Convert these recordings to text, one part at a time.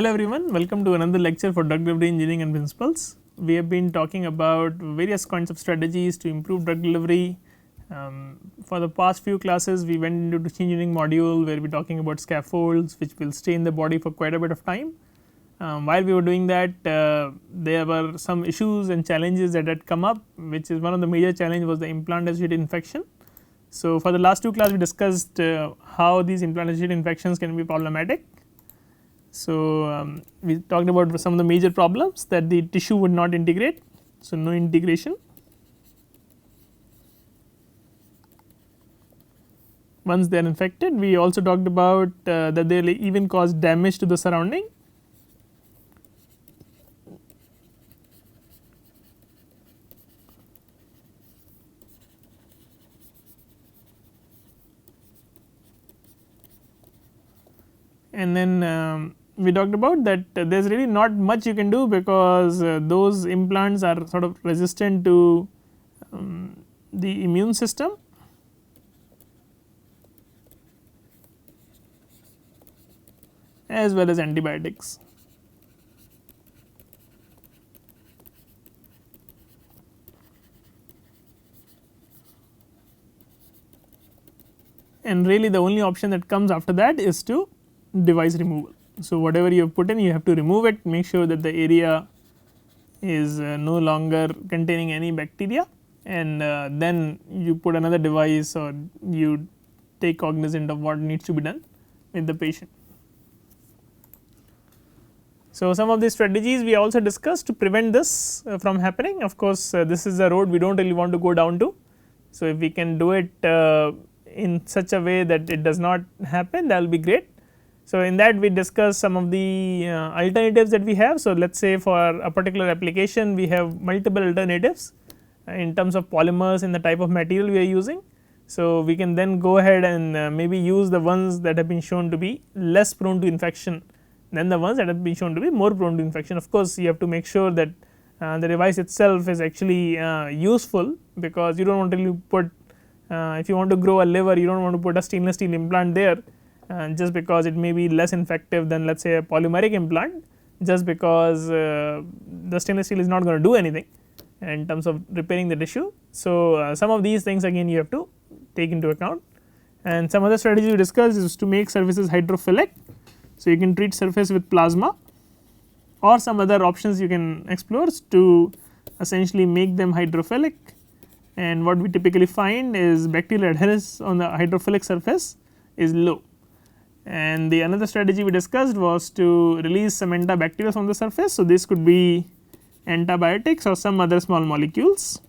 Hello everyone, welcome to another lecture for drug delivery engineering and principles. We have been talking about various kinds of strategies to improve drug delivery. For the past few classes we went into the engineering module where we are talking about scaffolds which will stay in the body for quite a bit of time. While we were doing that there were some issues and challenges that had come up, which is one of the major challenge was the implant associated infection. So, for the last two classes we discussed how these implant associated infections can be problematic. So, we talked about some of the major problems that the tissue would not integrate. So, no integration. Once they are infected, we also talked about that they will even cause damage to the surrounding. And then we talked about that there is really not much you can do because those implants are sort of resistant to the immune system. As well as antibiotics. And really the only option that comes after that is to device removal. So, whatever you have put in you have to remove it, make sure that the area is no longer containing any bacteria, and then you put another device or you take cognizance of what needs to be done with the patient. So, some of these strategies we also discussed to prevent this from happening. Of course, this is a road we do not really want to go down to. So, if we can do it in such a way that it does not happen, that will be great. So, in that we discuss some of the alternatives that we have. So, let us say for a particular application we have multiple alternatives in terms of polymers and the type of material we are using. So, we can then go ahead and maybe use the ones that have been shown to be less prone to infection than the ones that have been shown to be more prone to infection. Of course, you have to make sure that the device itself is actually useful, because you do not want to really put if you want to grow a liver, you do not want to put a stainless steel implant there just because it may be less effective than let us say a polymeric implant, just because the stainless steel is not going to do anything in terms of repairing the tissue. So, some of these things again you have to take into account, and some other strategy we discussed is to make surfaces hydrophilic. So, you can treat surface with plasma or some other options you can explore to essentially make them hydrophilic, and what we typically find is bacterial adherence on the hydrophilic surface is low. And the another strategy we discussed was to release some antibacterials on the surface. So, this could be antibiotics or some other small molecules,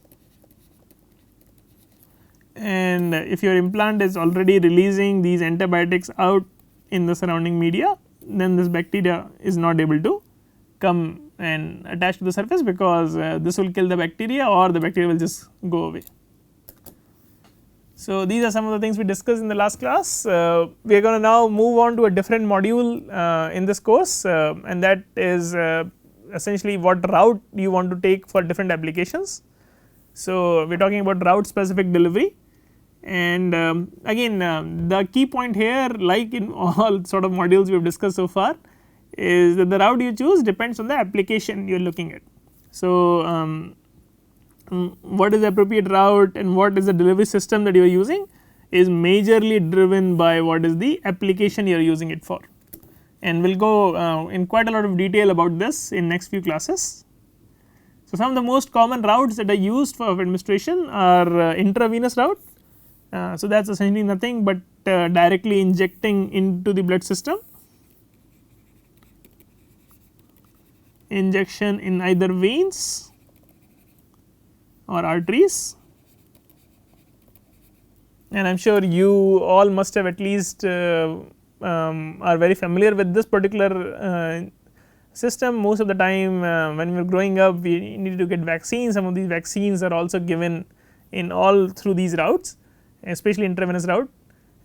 and if your implant is already releasing these antibiotics out in the surrounding media, then this bacteria is not able to come and attach to the surface, because this will kill the bacteria or the bacteria will just go away. So, these are some of the things we discussed in the last class. We are going to now move on to a different module in this course, and that is essentially what route you want to take for different applications. So, we are talking about route specific delivery. And again the key point here, like in all sort of modules we have discussed so far, is that the route you choose depends on the application you are looking at. So, what is the appropriate route and what is the delivery system that you are using is majorly driven by what is the application you are using it for, and we will go in quite a lot of detail about this in next few classes. So, some of the most common routes that are used for administration are intravenous route. So, that is essentially nothing but directly injecting into the blood system, injection in either veins or arteries, and I am sure you all must have at least are very familiar with this particular system. Most of the time when we are growing up we need to get vaccines. Some of these vaccines are also given in all through these routes, especially intravenous route.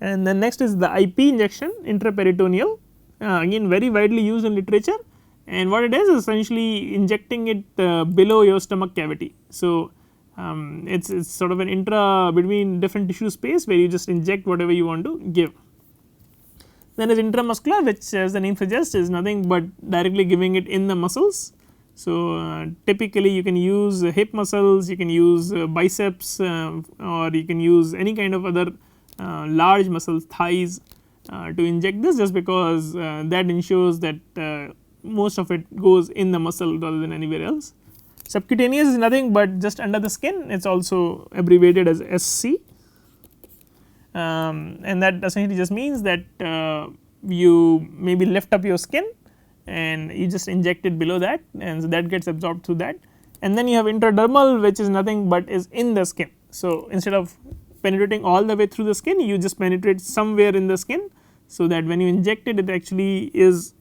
And then next is the IP injection, intraperitoneal, again very widely used in literature, and what it is essentially injecting it below your stomach cavity. So, it is sort of an intra between different tissue space where you just inject whatever you want to give. Then is intramuscular, which as the name suggests is nothing but directly giving it in the muscles. So, typically you can use hip muscles, you can use biceps or you can use any kind of other large muscles, thighs to inject this, just because that ensures that most of it goes in the muscle rather than anywhere else. Subcutaneous is nothing but just under the skin, it is also abbreviated as SC, and that essentially just means that you maybe lift up your skin and you just inject it below that, and so that gets absorbed through that. And then you have intradermal, which is nothing but is in the skin. So, instead of penetrating all the way through the skin, you just penetrate somewhere in the skin, so that when you inject it, it actually is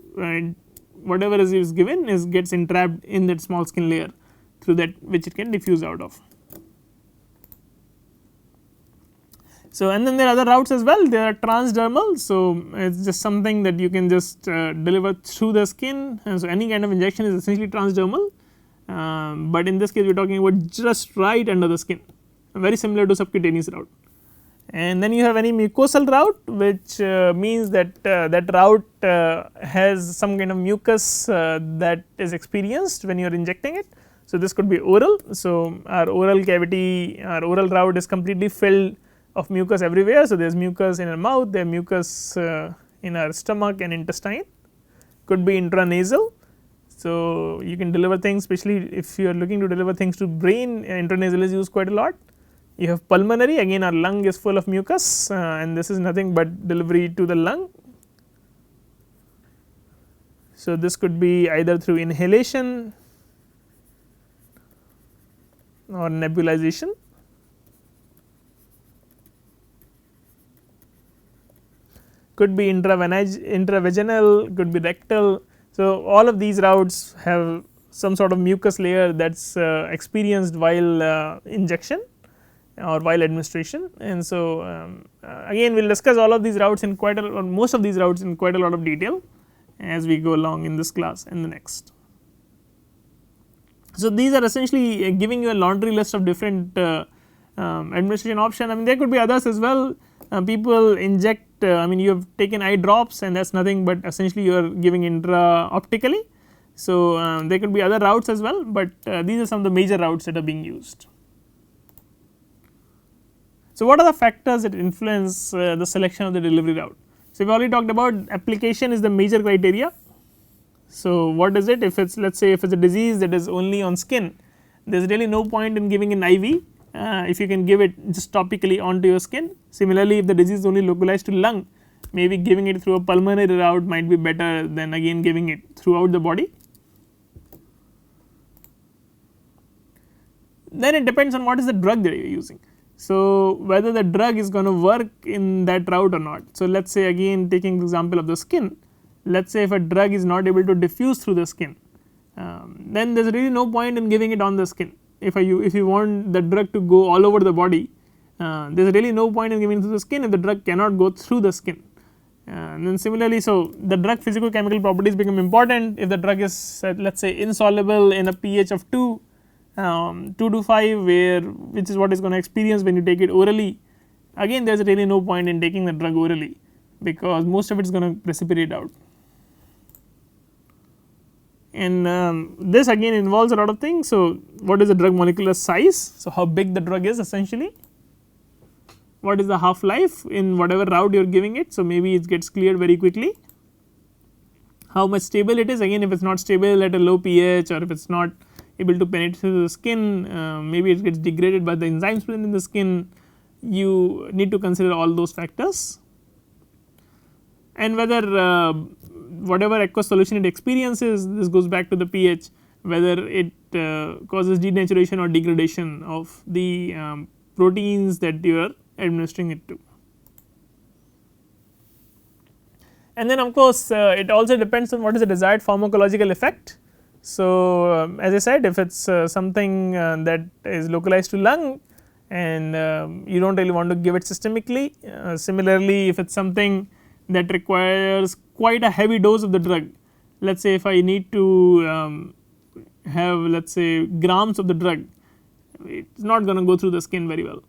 whatever is given is gets entrapped in that small skin layer, through that which it can diffuse out of. So, and then there are other routes as well, they are transdermal. So, it is just something that you can just deliver through the skin, and so any kind of injection is essentially transdermal, but in this case we are talking about just right under the skin, very similar to subcutaneous route. And then you have any mucosal route, which means that that route has some kind of mucus that is experienced when you are injecting it. So, this could be oral. So, our oral cavity, our oral route is completely filled of mucus everywhere. So, there is mucus in our mouth, there is mucus in our stomach and intestine, could be intranasal. So, you can deliver things, especially if you are looking to deliver things to brain, intranasal is used quite a lot. You have pulmonary, again our lung is full of mucus and this is nothing but delivery to the lung. So, this could be either through inhalation or nebulization. Could be intravaginal, could be rectal. So, all of these routes have some sort of mucus layer that is experienced while injection or while administration. And so, again we will discuss all of these routes in quite a or most of these routes in quite a lot of detail as we go along in this class and the next. So, these are essentially giving you a laundry list of different administration option. I mean there could be others as well. People inject, I mean you have taken eye drops and that is nothing but essentially you are giving intra optically. So, there could be other routes as well, but these are some of the major routes that are being used. So, what are the factors that influence the selection of the delivery route? So, we already talked about application is the major criteria. So, what is it? If it is, let us say if it is a disease that is only on skin, there is really no point in giving an IV if you can give it just topically onto your skin. Similarly, if the disease is only localized to lung, maybe giving it through a pulmonary route might be better than again giving it throughout the body. Then it depends on what is the drug that you are using. So, whether the drug is going to work in that route or not. So, let us say again taking the example of the skin, let us say if a drug is not able to diffuse through the skin, then there is really no point in giving it on the skin. If you want the drug to go all over the body, there is really no point in giving it through the skin if the drug cannot go through the skin. And then similarly, so the drug physical chemical properties become important. If the drug is let us say insoluble in a pH of 2 to 5, which is what is going to experience when you take it orally, again there is really no point in taking the drug orally, because most of it is going to precipitate out. And this again involves a lot of things. So, what is the drug molecular size? So, how big the drug is essentially, what is the half life in whatever route you are giving it. So, maybe it gets cleared very quickly. How much stable it is, again if it is not stable at a low pH or if it is not able to penetrate through the skin, maybe it gets degraded by the enzymes present in the skin. You need to consider all those factors, and whether whatever aqueous solution it experiences, this goes back to the pH, whether it causes denaturation or degradation of the proteins that you are administering it to. And then of course, it also depends on what is the desired pharmacological effect. So, as I said, if it is something that is localized to lung and you do not really want to give it systemically. Similarly, if it is something that requires quite a heavy dose of the drug, let us say if I need to have let us say grams of the drug, it is not going to go through the skin very well.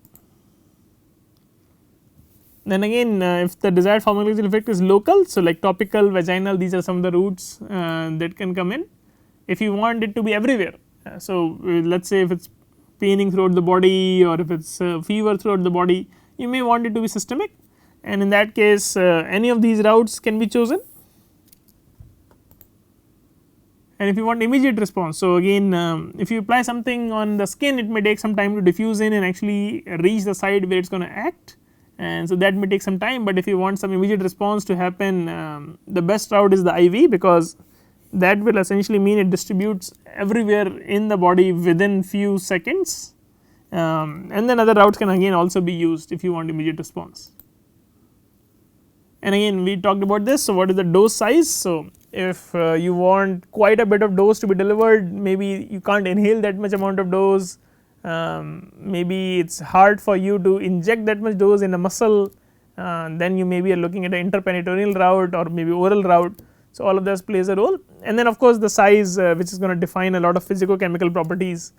Then again if the desired pharmacological effect is local, so like topical, vaginal, these are some of the routes that can come in. If you want it to be everywhere, so let us say if it is paining throughout the body or if it is fever throughout the body, you may want it to be systemic, and in that case any of these routes can be chosen. And if you want immediate response, so again if you apply something on the skin, it may take some time to diffuse in and actually reach the site where it is going to act, and so that may take some time. But if you want some immediate response to happen, the best route is the IV, because that will essentially mean it distributes everywhere in the body within few seconds, and then other routes can again also be used if you want immediate response. And again we talked about this. So what is the dose size? So if you want quite a bit of dose to be delivered, maybe you can't inhale that much amount of dose, maybe it is hard for you to inject that much dose in a muscle, then you maybe are looking at an interperitoneal route or maybe oral route. So all of this plays a role, and then of course the size which is going to define a lot of physicochemical properties.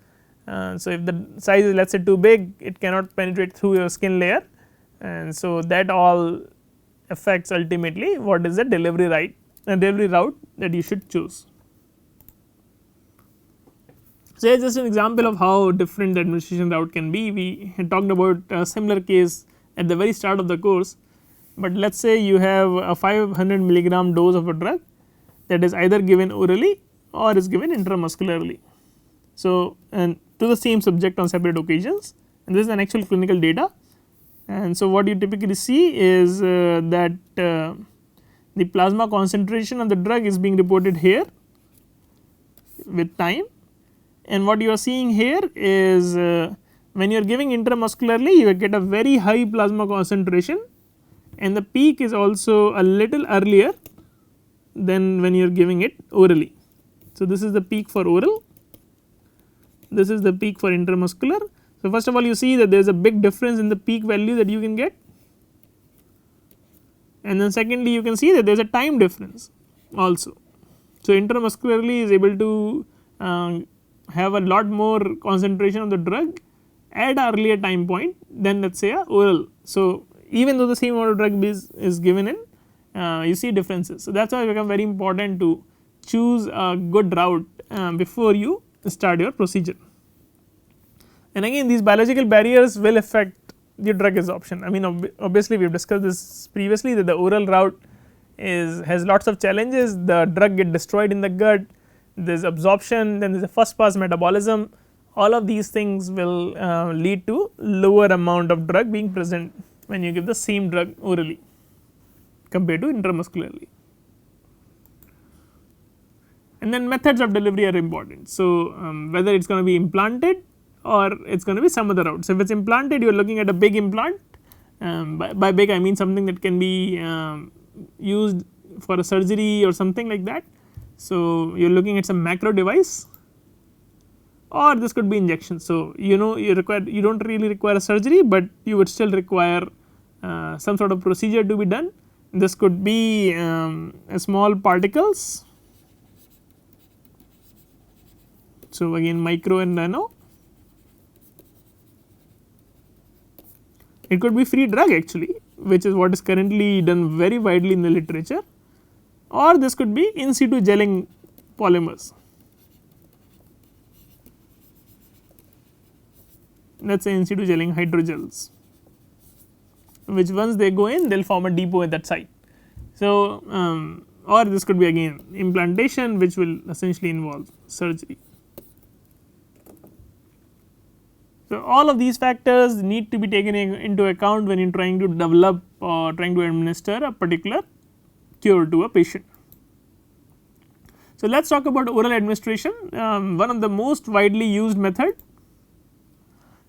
So if the size is let us say too big, it cannot penetrate through your skin layer, and so that all affects ultimately what is the delivery route that you should choose. So here is just an example of how different the administration route can be. We had talked about a similar case at the very start of the course, but let us say you have a 500 milligram dose of a drug that is either given orally or is given intramuscularly. So and to the same subject on separate occasions, and this is an actual clinical data. And so what you typically see is that the plasma concentration of the drug is being reported here with time, and what you are seeing here is when you are giving intramuscularly, you get a very high plasma concentration, and the peak is also a little earlier than when you are giving it orally. So this is the peak for oral, this is the peak for intramuscular. So first of all you see that there is a big difference in the peak value that you can get, and then secondly you can see that there is a time difference also. So intramuscularly is able to have a lot more concentration of the drug at an earlier time point than let us say a oral. So even though the same amount of drug is given in, you see differences. So that is why it becomes very important to choose a good route before you start your procedure. And again these biological barriers will affect the drug absorption. I mean obviously we have discussed this previously that the oral route has lots of challenges. The drug get destroyed in the gut, there is absorption, then there is a first pass metabolism. All of these things will lead to lower amount of drug being present when you give the same drug orally compared to intramuscularly. And then methods of delivery are important. So whether it is going to be implanted or it is going to be some other route. So if it is implanted, you are looking at a big implant, by big I mean something that can be used for a surgery or something like that. So you are looking at some macro device, or this could be injection. So you know you do not really require a surgery, but you would still require some sort of procedure to be done. This could be small particles, so again micro and nano. It could be free drug actually, which is what is currently done very widely in the literature, or this could be in situ gelling polymers. Let us say in situ gelling hydrogels, which once they go in they will form a depot at that site. So or this could be again implantation, which will essentially involve surgery. So all of these factors need to be taken into account when you are trying to develop or trying to administer a particular cure to a patient. So let us talk about oral administration, one of the most widely used method.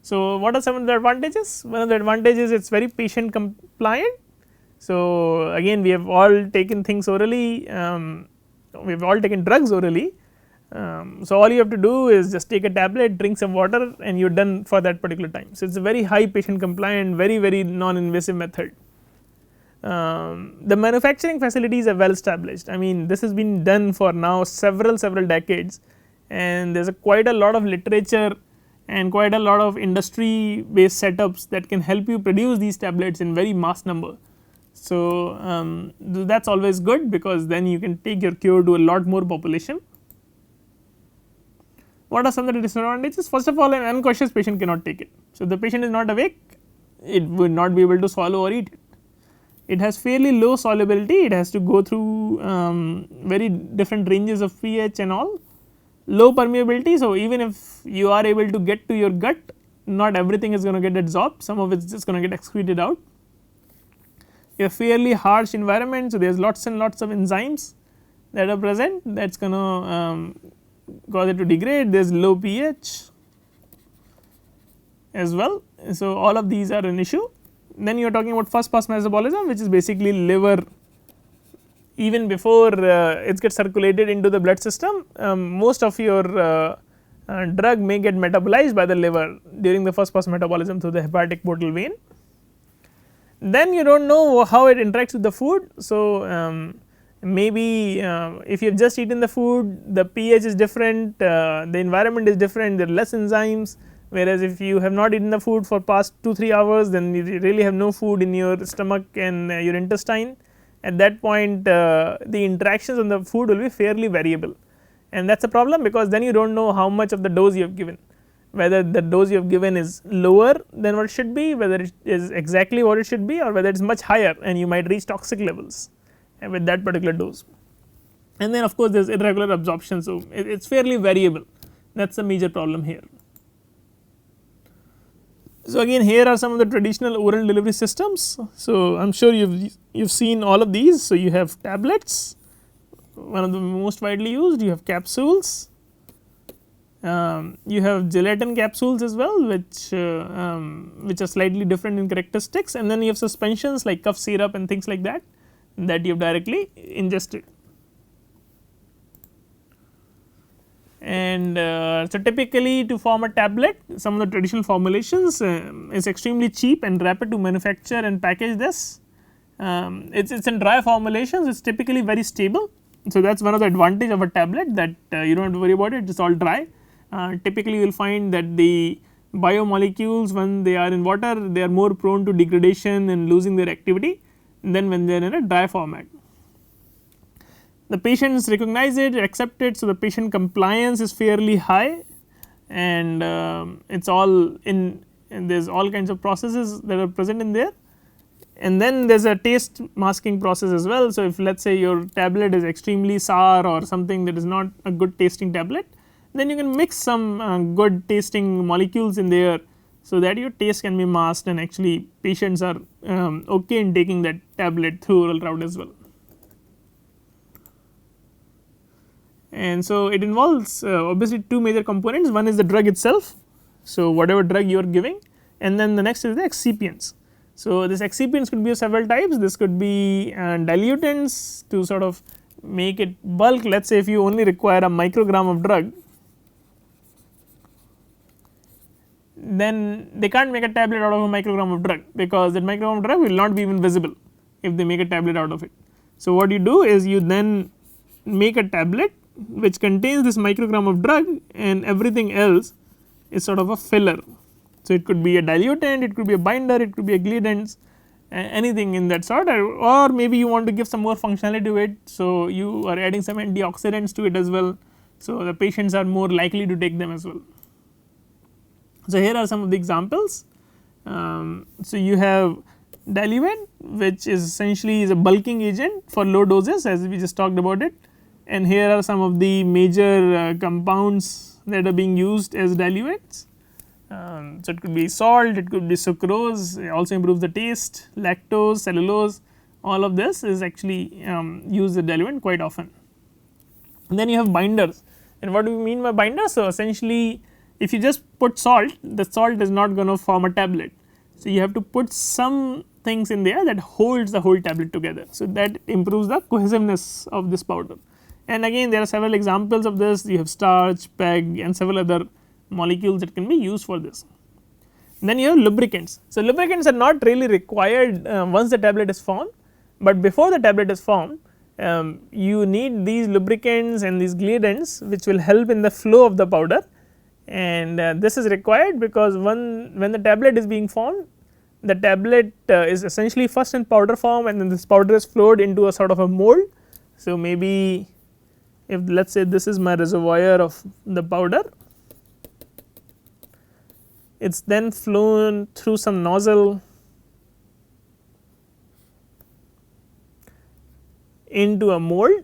So what are some of the advantages? One of the advantages, it is very patient compliant. So again we have all taken things orally, we have all taken drugs orally. So all you have to do is just take a tablet, drink some water, and you are done for that particular time. So it is a very high patient compliant, very non-invasive method. The manufacturing facilities are well established. I mean this has been done for now several decades, and there is quite a lot of literature and quite a lot of industry based setups that can help you produce these tablets in very mass number. So, that is always good because then you can take your cure to a lot more population. What are some of the disadvantages? First of all, an unconscious patient cannot take it. So, if the patient is not awake, it will not be able to swallow or eat it. It has fairly low solubility, it has to go through very different ranges of pH and all, low permeability. So, even if you are able to get to your gut, not everything is going to get absorbed, some of it is just going to get excreted out. A fairly harsh environment, so there is lots and lots of enzymes that are present, that is going to cause it to degrade. There is low pH as well. So, all of these are an issue. Then you are talking about first pass metabolism, which is basically liver. Even before it gets circulated into the blood system, most of your drug may get metabolized by the liver during the first pass metabolism through the hepatic portal vein. Then you do not know how it interacts with the food. So, maybe if you have just eaten the food, the pH is different, the environment is different, there are less enzymes, whereas if you have not eaten the food for past 2-3 hours, then you really have no food in your stomach and your intestine. At that point, the interactions on the food will be fairly variable, and that is a problem because then you do not know how much of the dose you have given, whether the dose you have given is lower than what it should be, whether it is exactly what it should be, or whether it is much higher and you might reach toxic levels with that particular dose. And then of course, there is irregular absorption, so it is fairly variable, that is a major problem here. So, again here are some of the traditional oral delivery systems. So, I am sure you have seen all of these. So, you have tablets, one of the most widely used, you have capsules, you have gelatin capsules as well, which are slightly different in characteristics, and then you have suspensions like cough syrup and things like that, that you have directly ingested. And so, typically to form a tablet, some of the traditional formulations is extremely cheap and rapid to manufacture and package this. It is in dry formulations, it is typically very stable. So, that is one of the advantage of a tablet, that you do not have to worry about it, it is all dry. Typically you will find that the biomolecules, when they are in water, they are more prone to degradation and losing their activity than when they are in a dry format. The patients recognize it, accept it, so the patient compliance is fairly high, and it is all in, and there is all kinds of processes that are present in there, and then there is a taste masking process as well. So, if let us say your tablet is extremely sour or something that is not a good tasting tablet, then you can mix some good tasting molecules in there, so that your taste can be masked, and actually patients are okay in taking that tablet through oral route as well. And so, it involves obviously two major components, one is the drug itself, so whatever drug you are giving, and then the next is the excipients. So, this excipients could be of several types, this could be dilutants to sort of make it bulk. Let us say if you only require a microgram of drug, then they can't make a tablet out of a microgram of drug, because that microgram of drug will not be even visible if they make a tablet out of it. So, what you do is you then make a tablet which contains this microgram of drug, and everything else is sort of a filler. So, it could be a dilutant, it could be a binder, it could be a glidants, anything in that sort, or maybe you want to give some more functionality to it. So, you are adding some antioxidants to it as well. So, the patients are more likely to take them as well. So, here are some of the examples. So, you have diluent, which is essentially is a bulking agent for low doses, as we just talked about it, and here are some of the major compounds that are being used as diluents. So, it could be salt, it could be sucrose, it also improves the taste, lactose, cellulose, all of this is actually used as diluent quite often. And then you have binders, and what do we mean by binders? So, essentially if you just put salt, the salt is not going to form a tablet. So, you have to put some things in there that holds the whole tablet together. So, that improves the cohesiveness of this powder. And again there are several examples of this, you have starch, PEG and several other molecules that can be used for this. Then you have lubricants. So, lubricants are not really required once the tablet is formed, but before the tablet is formed you need these lubricants and these glidants which will help in the flow of the powder, and this is required because when the tablet is being formed, the tablet is essentially first in powder form, and then this powder is flowed into a sort of a mold. So, maybe if let us say this is my reservoir of the powder, it is then flown through some nozzle into a mold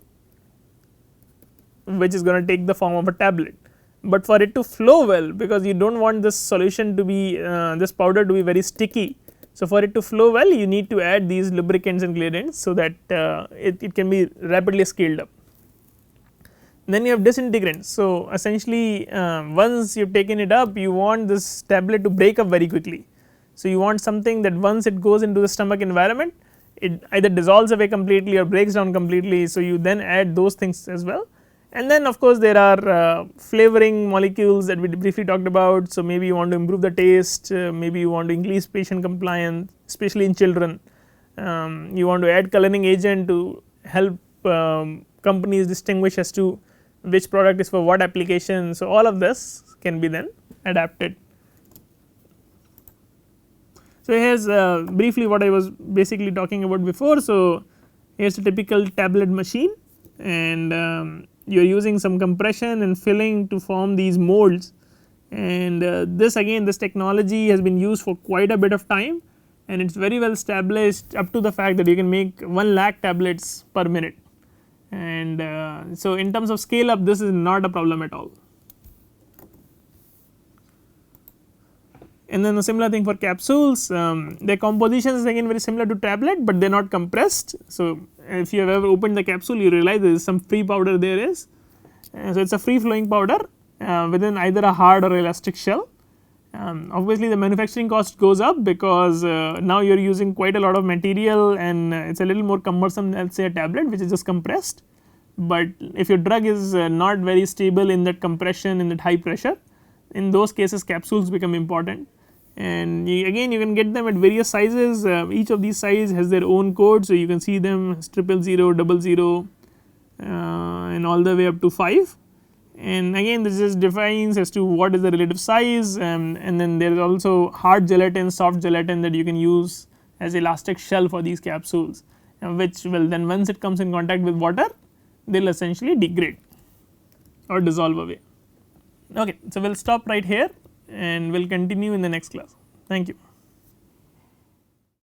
which is going to take the form of a tablet. But for it to flow well, because you do not want this solution to be this powder to be very sticky. So, for it to flow well, you need to add these lubricants and clearance, so that it can be rapidly scaled up. Then you have disintegrants. So, essentially once you have taken it up, you want this tablet to break up very quickly. So, you want something that once it goes into the stomach environment, it either dissolves away completely or breaks down completely. So, you then add those things as well. And then of course, there are flavoring molecules that we briefly talked about. So, maybe you want to improve the taste, maybe you want to increase patient compliance, especially in children. You want to add coloring agent to help companies distinguish as to which product is for what application. So, all of this can be then adapted. So, here is briefly what I was basically talking about before. So, here is a typical tablet machine, and you are using some compression and filling to form these molds, and this again, this technology has been used for quite a bit of time, and it is very well established up to the fact that you can make 1 lakh tablets per minute. And so, in terms of scale up, this is not a problem at all. And then a similar thing for capsules, their composition is again very similar to tablet, but they are not compressed. So, if you have ever opened the capsule, you realize there is some free powder there is. So, it is a free flowing powder within either a hard or elastic shell. Obviously, the manufacturing cost goes up because now you are using quite a lot of material, and it is a little more cumbersome than let us say a tablet which is just compressed. But if your drug is not very stable in that compression, in that high pressure, in those cases capsules become important. And again, you can get them at various sizes. Each of these sizes has their own code. So, you can see them 000, 00, and all the way up to 5. And again, this just defines as to what is the relative size, and then there is also hard gelatin, soft gelatin that you can use as elastic shell for these capsules, which will then once it comes in contact with water, they will essentially degrade or dissolve away. Okay, so we will stop right here and we will continue in the next class. Thank you.